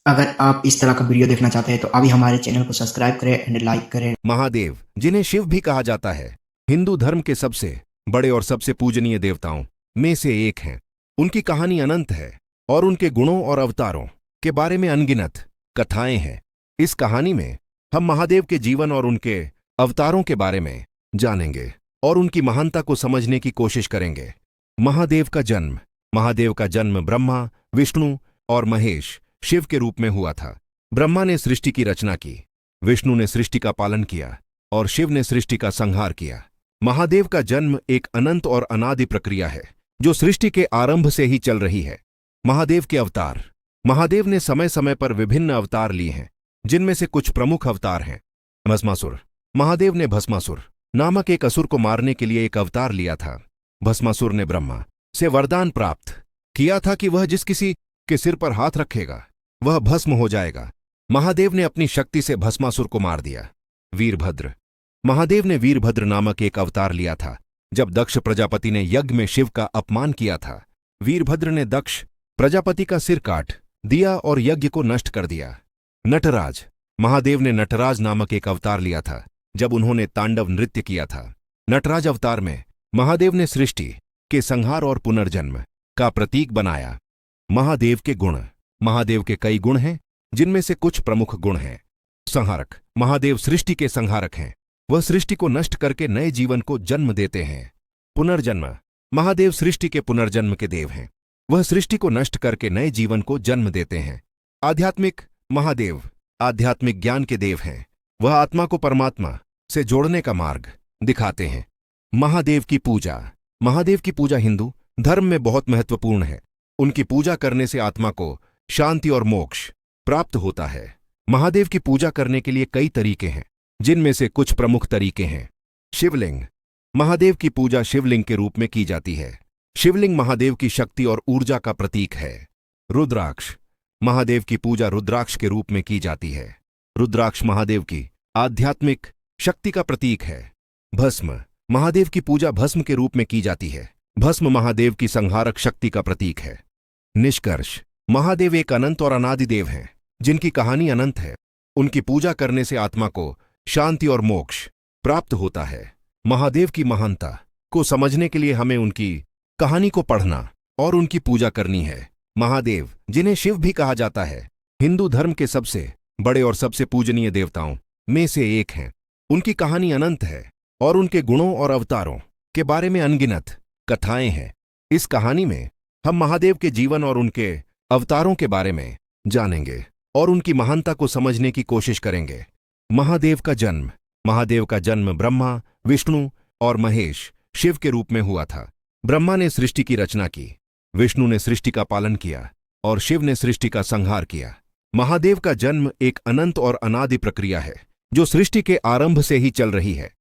अगर आप इस तरह का वीडियो देखना चाहते हैं तो अभी हमारे चैनल को सब्सक्राइब करें एंड लाइक करें। महादेव, जिन्हें शिव भी कहा जाता है, हिंदू धर्म के सबसे बड़े और सबसे पूजनीय देवताओं में से एक हैं। उनकी कहानी अनंत है और उनके गुणों और अवतारों के बारे में अनगिनत कथाएं हैं। इस कहानी में हम महादेव के जीवन और उनके अवतारों के बारे में जानेंगे और उनकी महानता को समझने की कोशिश करेंगे। महादेव का जन्म ब्रह्मा, विष्णु और महेश शिव के रूप में हुआ था। ब्रह्मा ने सृष्टि की रचना की, विष्णु ने सृष्टि का पालन किया और शिव ने सृष्टि का संहार किया। महादेव का जन्म एक अनंत और अनादि प्रक्रिया है जो सृष्टि के आरंभ से ही चल रही है। महादेव के अवतार। महादेव ने समय समय पर विभिन्न अवतार लिए हैं, जिनमें से कुछ प्रमुख अवतार हैं। भस्मासुर। महादेव ने भस्मासुर नामक एक असुर को मारने के लिए एक अवतार लिया था। भस्मासुर ने ब्रह्मा से वरदान प्राप्त किया था कि वह जिस किसी के सिर पर हाथ रखेगा वह भस्म हो जाएगा। महादेव ने अपनी शक्ति से भस्मासुर को मार दिया। वीरभद्र। महादेव ने वीरभद्र नामक एक अवतार लिया था जब दक्ष प्रजापति ने यज्ञ में शिव का अपमान किया था। वीरभद्र ने दक्ष प्रजापति का सिर काट दिया और यज्ञ को नष्ट कर दिया। नटराज। महादेव ने नटराज नामक एक अवतार लिया था जब उन्होंने तांडव नृत्य किया था। नटराज अवतार में महादेव ने सृष्टि के संहार और पुनर्जन्म का प्रतीक बनाया। महादेव के गुण। महादेव के कई गुण हैं, जिनमें से कुछ प्रमुख गुण हैं। संहारक। महादेव सृष्टि के संहारक हैं। वह सृष्टि को नष्ट करके नए जीवन को जन्म देते हैं। पुनर्जन्म। महादेव सृष्टि के पुनर्जन्म के देव हैं। वह सृष्टि को नष्ट करके नए जीवन को जन्म देते हैं। आध्यात्मिक। महादेव आध्यात्मिक ज्ञान के देव हैं। वह आत्मा को परमात्मा से जोड़ने का मार्ग दिखाते हैं। महादेव की पूजा। महादेव की पूजा हिंदू धर्म में बहुत महत्वपूर्ण है। उनकी पूजा करने से आत्मा को शांति और मोक्ष प्राप्त होता है। महादेव की पूजा करने के लिए कई तरीके हैं, जिनमें से कुछ प्रमुख तरीके हैं। शिवलिंग। महादेव की पूजा शिवलिंग के रूप में की जाती है। शिवलिंग महादेव की शक्ति और ऊर्जा का प्रतीक है। रुद्राक्ष। महादेव की पूजा रुद्राक्ष के रूप में की जाती है। रुद्राक्ष महादेव की आध्यात्मिक शक्ति का प्रतीक है। भस्म। महादेव की पूजा भस्म के रूप में की जाती है। भस्म महादेव की संहारक शक्ति का प्रतीक है। निष्कर्ष। महादेव एक अनंत और अनादि देव हैं, जिनकी कहानी अनंत है। उनकी पूजा करने से आत्मा को शांति और मोक्ष प्राप्त होता है। महादेव की महानता को समझने के लिए हमें उनकी कहानी को पढ़ना और उनकी पूजा करनी है। महादेव, जिन्हें शिव भी कहा जाता है, हिंदू धर्म के सबसे बड़े और सबसे पूजनीय देवताओं में से एक हैं। उनकी कहानी अनंत है और उनके गुणों और अवतारों के बारे में अनगिनत कथाएं हैं। इस कहानी में हम महादेव के जीवन और उनके अवतारों के बारे में जानेंगे और उनकी महानता को समझने की कोशिश करेंगे। महादेव का जन्म। महादेव का जन्म ब्रह्मा, विष्णु और महेश शिव के रूप में हुआ था। ब्रह्मा ने सृष्टि की रचना की, विष्णु ने सृष्टि का पालन किया और शिव ने सृष्टि का संहार किया। महादेव का जन्म एक अनंत और अनादि प्रक्रिया है जो सृष्टि के आरंभ से ही चल रही है।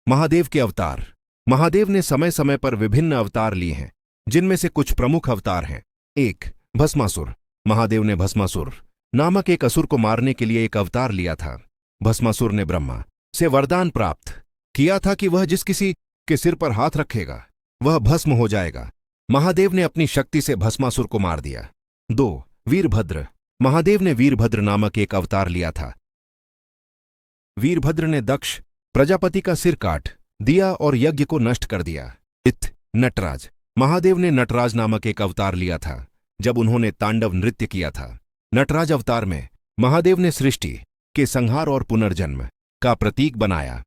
महादेव के अवतार। महादेव ने समय समय पर विभिन्न अवतार लिए हैं, जिनमें से कुछ प्रमुख अवतार हैं। 1. भस्मासुर। महादेव ने भस्मासुर नामक एक असुर को मारने के लिए एक अवतार लिया था। भस्मासुर ने ब्रह्मा से वरदान प्राप्त किया था कि वह जिस किसी के सिर पर हाथ रखेगा वह भस्म हो जाएगा। महादेव ने अपनी शक्ति से भस्मासुर को मार दिया। 2. वीरभद्र। महादेव ने वीरभद्र नामक एक अवतार लिया था। वीरभद्र ने दक्ष प्रजापति का सिर काट दिया और यज्ञ को नष्ट कर दिया। नटराज। महादेव ने नटराज नामक एक अवतार लिया था जब उन्होंने तांडव नृत्य किया था। नटराज अवतार में महादेव ने सृष्टि के संहार और पुनर्जन्म का प्रतीक बनाया।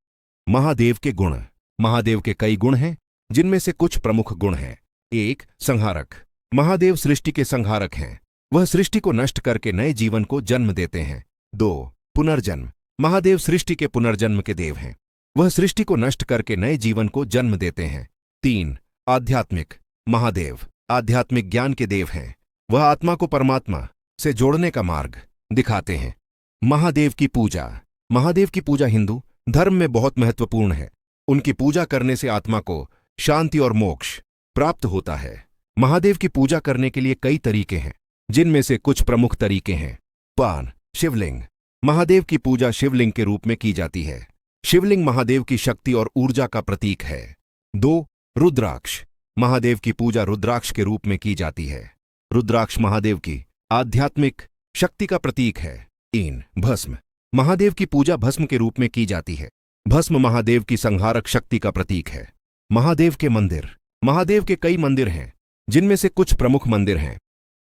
महादेव के गुण। महादेव के कई गुण हैं, जिनमें से कुछ प्रमुख गुण हैं। 1. संहारक। महादेव सृष्टि के संहारक हैं। वह सृष्टि को नष्ट करके नए जीवन को जन्म देते हैं। 2. पुनर्जन्म। महादेव सृष्टि के पुनर्जन्म के देव हैं। वह सृष्टि को नष्ट करके नए जीवन को जन्म देते हैं। 3. आध्यात्मिक। महादेव आध्यात्मिक ज्ञान के देव हैं। वह आत्मा को परमात्मा से जोड़ने का मार्ग दिखाते हैं। महादेव की पूजा। महादेव की पूजा हिंदू धर्म में बहुत महत्वपूर्ण है। उनकी पूजा करने से आत्मा को शांति और मोक्ष प्राप्त होता है। महादेव की पूजा करने के लिए कई तरीके हैं, जिनमें से कुछ प्रमुख तरीके हैं। पान। शिवलिंग। महादेव की पूजा शिवलिंग के रूप में की जाती है। शिवलिंग महादेव की शक्ति और ऊर्जा का प्रतीक है। 2. रुद्राक्ष। महादेव की पूजा रुद्राक्ष के रूप में की जाती है। रुद्राक्ष महादेव की आध्यात्मिक शक्ति का प्रतीक है। 3 भस्म। महादेव की पूजा भस्म के रूप में की जाती है। भस्म महादेव की संहारक शक्ति का प्रतीक है। महादेव के मंदिर। महादेव के कई मंदिर हैं, जिनमें से कुछ प्रमुख मंदिर हैं।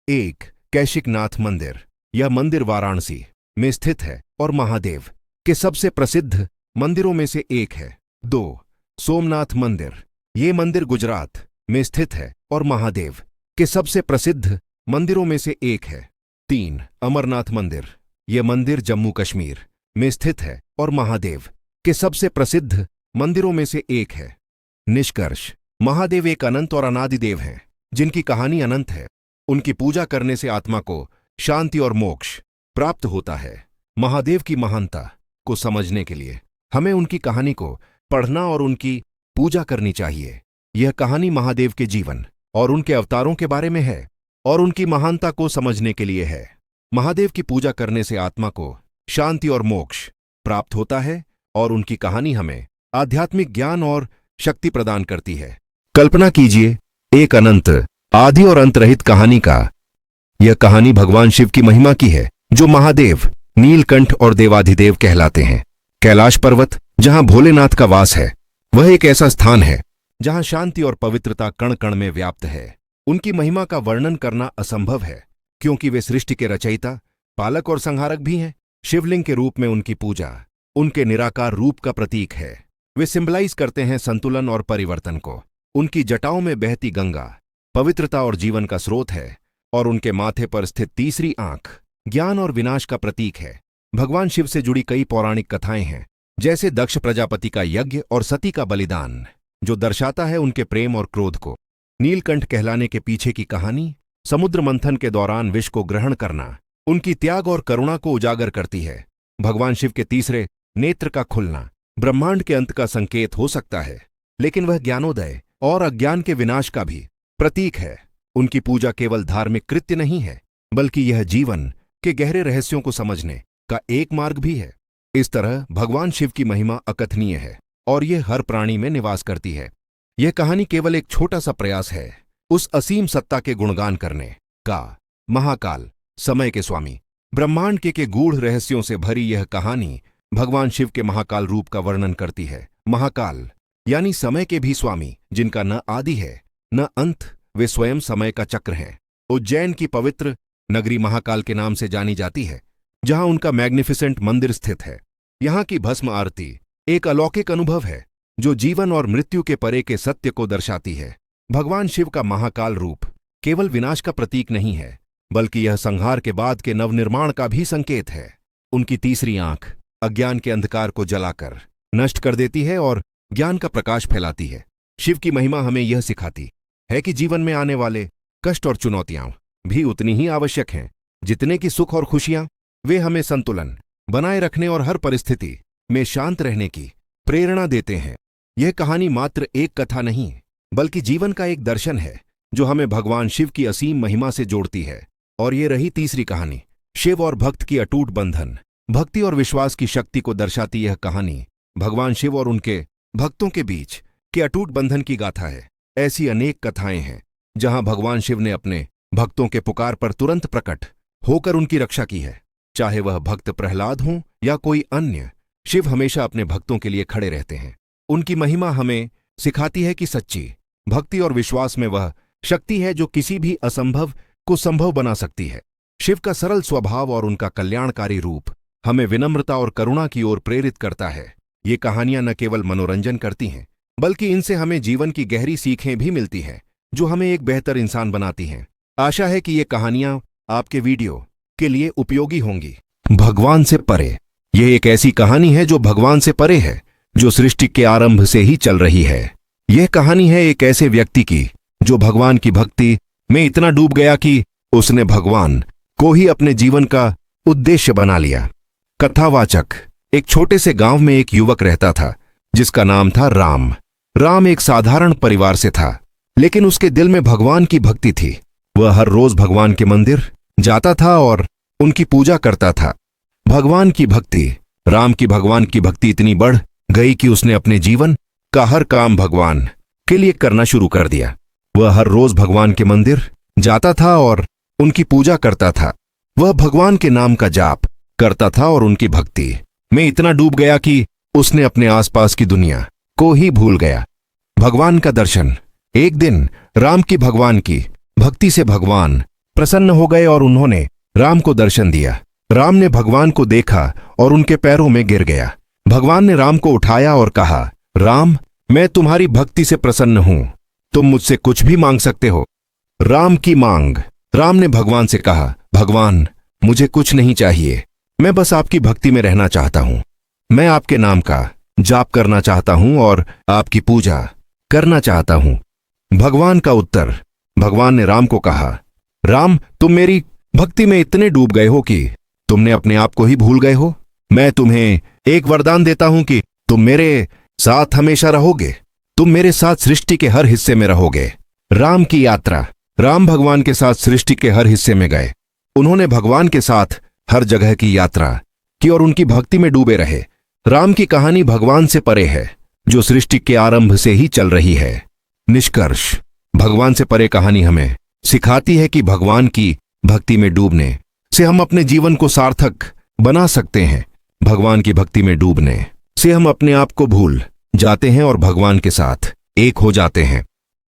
1 कैशिकनाथ मंदिर। यह मंदिर वाराणसी में स्थित है और महादेव के सबसे प्रसिद्ध मंदिरों में से एक है। 2 सोमनाथ मंदिर। ये मंदिर गुजरात में स्थित है और महादेव के सबसे प्रसिद्ध मंदिरों में से एक है। 3 अमरनाथ मंदिर। यह मंदिर जम्मू कश्मीर में स्थित है और महादेव के सबसे प्रसिद्ध मंदिरों में से एक है। निष्कर्ष, महादेव एक अनंत और अनादि देव हैं, जिनकी कहानी अनंत है। उनकी पूजा करने से आत्मा को शांति और मोक्ष प्राप्त होता है। महादेव की महानता को समझने के लिए हमें उनकी कहानी को पढ़ना और उनकी पूजा करनी चाहिए। यह कहानी महादेव के जीवन और उनके अवतारों के बारे में है और उनकी महानता को समझने के लिए है। महादेव की पूजा करने से आत्मा को शांति और मोक्ष प्राप्त होता है और उनकी कहानी हमें आध्यात्मिक ज्ञान और शक्ति प्रदान करती है। कल्पना कीजिए एक अनंत, आदि और अंतरहित कहानी का। यह कहानी भगवान शिव की महिमा की है, जो महादेव, नीलकंठ और देवाधिदेव कहलाते हैं। कैलाश पर्वत, जहां भोलेनाथ का वास है, वह एक ऐसा स्थान है जहां शांति और पवित्रता कण कण में व्याप्त है। उनकी महिमा का वर्णन करना असंभव है, क्योंकि वे सृष्टि के रचयिता, पालक और संहारक भी हैं। शिवलिंग के रूप में उनकी पूजा उनके निराकार रूप का प्रतीक है। वे सिंबलाइज करते हैं संतुलन और परिवर्तन को। उनकी जटाओं में बहती गंगा पवित्रता और जीवन का स्रोत है और उनके माथे पर स्थित तीसरी आंख ज्ञान और विनाश का प्रतीक है। भगवान शिव से जुड़ी कई पौराणिक कथाएं हैं, जैसे दक्ष प्रजापति का यज्ञ और सती का बलिदान, जो दर्शाता है उनके प्रेम और क्रोध को। नीलकंठ कहलाने के पीछे की कहानी समुद्र मंथन के दौरान विष को ग्रहण करना, उनकी त्याग और करुणा को उजागर करती है। भगवान शिव के तीसरे नेत्र का खुलना ब्रह्मांड के अंत का संकेत हो सकता है, लेकिन वह ज्ञानोदय और अज्ञान के विनाश का भी प्रतीक है। उनकी पूजा केवल धार्मिक कृत्य नहीं है, बल्कि यह जीवन के गहरे रहस्यों को समझने का एक मार्ग भी है। इस तरह भगवान शिव की महिमा अकथनीय है और यह हर प्राणी में निवास करती है। यह कहानी केवल एक छोटा सा प्रयास है उस असीम सत्ता के गुणगान करने का। महाकाल, समय के स्वामी, ब्रह्मांड के गूढ़ रहस्यों से भरी यह कहानी भगवान शिव के महाकाल रूप का वर्णन करती है। महाकाल यानी समय के भी स्वामी, जिनका न आदि है न अंत, वे स्वयं समय का चक्र हैं। उज्जैन की पवित्र नगरी महाकाल के नाम से जानी जाती है, जहां उनका मैग्निफिसेंट मंदिर स्थित है। यहां की भस्म आरती एक अलौकिक अनुभव है, जो जीवन और मृत्यु के परे के सत्य को दर्शाती है। भगवान शिव का महाकाल रूप केवल विनाश का प्रतीक नहीं है, बल्कि यह संहार के बाद के नवनिर्माण का भी संकेत है। उनकी तीसरी आंख अज्ञान के अंधकार को जलाकर नष्ट कर देती है और ज्ञान का प्रकाश फैलाती है। शिव की महिमा हमें यह सिखाती है कि जीवन में आने वाले कष्ट और चुनौतियां भी उतनी ही आवश्यक हैं जितने कि सुख और खुशियां। वे हमें संतुलन बनाए रखने और हर परिस्थिति में शांत रहने की प्रेरणा देते हैं। यह कहानी मात्र एक कथा नहीं, बल्कि जीवन का एक दर्शन है, जो हमें भगवान शिव की असीम महिमा से जोड़ती है। और ये रही तीसरी कहानी, शिव और भक्त की अटूट बंधन। भक्ति और विश्वास की शक्ति को दर्शाती यह कहानी भगवान शिव और उनके भक्तों के बीच के अटूट बंधन की गाथा है। ऐसी अनेक कथाएं हैं जहां भगवान शिव ने अपने भक्तों के पुकार पर तुरंत प्रकट होकर उनकी रक्षा की है। चाहे वह भक्त प्रहलाद हों या कोई अन्य, शिव हमेशा अपने भक्तों के लिए खड़े रहते हैं। उनकी महिमा हमें सिखाती है कि सच्ची भक्ति और विश्वास में वह शक्ति है जो किसी भी असंभव को संभव बना सकती है। शिव का सरल स्वभाव और उनका कल्याणकारी रूप हमें विनम्रता और करुणा की ओर प्रेरित करता है। ये कहानियां न केवल मनोरंजन करती हैं, बल्कि इनसे हमें जीवन की गहरी सीखें भी मिलती हैं, जो हमें एक बेहतर इंसान बनाती हैं। आशा है कि ये कहानियां आपके वीडियो के लिए उपयोगी होंगी। भगवान से परे, यह एक ऐसी कहानी है जो भगवान से परे है, जो सृष्टि के आरंभ से ही चल रही है। यह कहानी है एक ऐसे व्यक्ति की जो भगवान की भक्ति में इतना डूब गया कि उसने भगवान को ही अपने जीवन का उद्देश्य बना लिया। कथावाचक, एक छोटे से गांव में एक युवक रहता था जिसका नाम था राम। राम एक साधारण परिवार से था, लेकिन उसके दिल में भगवान की भक्ति थी। वह हर रोज भगवान के मंदिर जाता था और उनकी पूजा करता था। भगवान की भक्ति इतनी बढ़ गई कि उसने अपने जीवन का हर काम भगवान के लिए करना शुरू कर दिया। वह हर रोज भगवान के मंदिर जाता था और उनकी पूजा करता था। वह भगवान के नाम का जाप करता था और उनकी भक्ति में इतना डूब गया कि उसने अपने आसपास की दुनिया को ही भूल गया। भगवान का दर्शन। एक दिन राम की भगवान की भक्ति से भगवान प्रसन्न हो गए और उन्होंने राम को दर्शन दिया। राम ने भगवान को देखा और उनके पैरों में गिर गया। भगवान ने राम को उठाया और कहा, राम, मैं तुम्हारी भक्ति से प्रसन्न हूं, तुम मुझसे कुछ भी मांग सकते हो। राम की मांग। राम ने भगवान से कहा, भगवान, मुझे कुछ नहीं चाहिए, मैं बस आपकी भक्ति में रहना चाहता हूं। मैं आपके नाम का जाप करना चाहता हूं और आपकी पूजा करना चाहता हूं। भगवान का उत्तर। भगवान ने राम को कहा, राम, तुम मेरी भक्ति में इतने डूब गए हो कि तुमने अपने आप को ही भूल गए हो। मैं तुम्हें एक वरदान देता हूं कि तुम मेरे साथ हमेशा रहोगे। तुम मेरे साथ सृष्टि के हर हिस्से में रहोगे। राम की यात्रा। राम भगवान के साथ सृष्टि के हर हिस्से में गए। उन्होंने भगवान के साथ हर जगह की यात्रा की और उनकी भक्ति में डूबे रहे। राम की कहानी भगवान से परे है, जो सृष्टि के आरंभ से ही चल रही है। निष्कर्ष। भगवान से परे कहानी हमें सिखाती है कि भगवान की भक्ति में डूबने से हम अपने जीवन को सार्थक बना सकते हैं। भगवान की भक्ति में डूबने से हम अपने आप को भूल जाते हैं और भगवान के साथ एक हो जाते हैं।